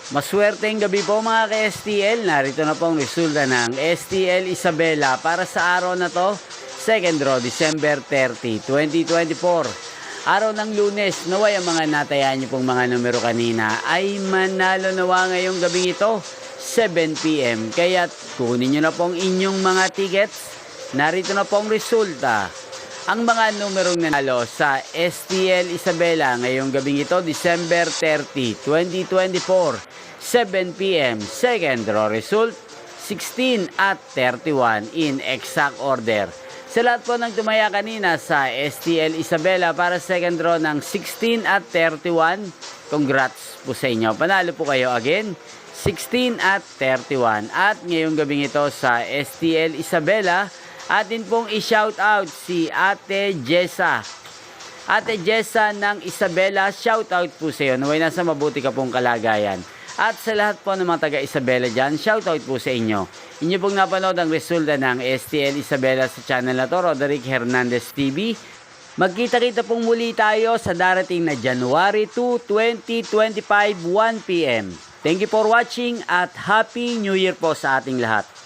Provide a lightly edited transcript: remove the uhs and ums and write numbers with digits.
Maswerteng gabi po mga ka-STL. Narito na po ang resulta ng STL Isabela para sa araw na to. Second draw, December 30, 2024. Araw ng Lunes, naway ang mga natayaan niyo pong mga numero kanina ay manalo nawa ngayong gabing ito, 7 PM. Kaya kunin niyo na pong inyong mga tickets. Narito na pong resulta. Ang mga numerong nanalo sa STL Isabela ngayong gabing ito, December 30, 2024. 7 PM, second draw result, 16 at 31 in exact order. Sa lahat po ng tumaya kanina sa STL Isabela para second draw ng 16 at 31, congrats po sa inyo. Panalo po kayo again, 16 at 31. At ngayong gabing ito sa STL Isabela, atin pong i-shout out si Ate Jessa. Ate Jessa ng Isabela, shout out po sa iyo. Naway nasa mabuti ka pong kalagayan. At sa lahat po ng mga taga-Isabela dyan, shoutout po sa inyo. Inyo pong napanood ang resulta ng STL Isabela sa channel na to, Roderick Hernandez TV. Magkita-kita pong muli tayo sa darating na January 2, 2025, 1 PM. Thank you for watching at Happy New Year po sa ating lahat.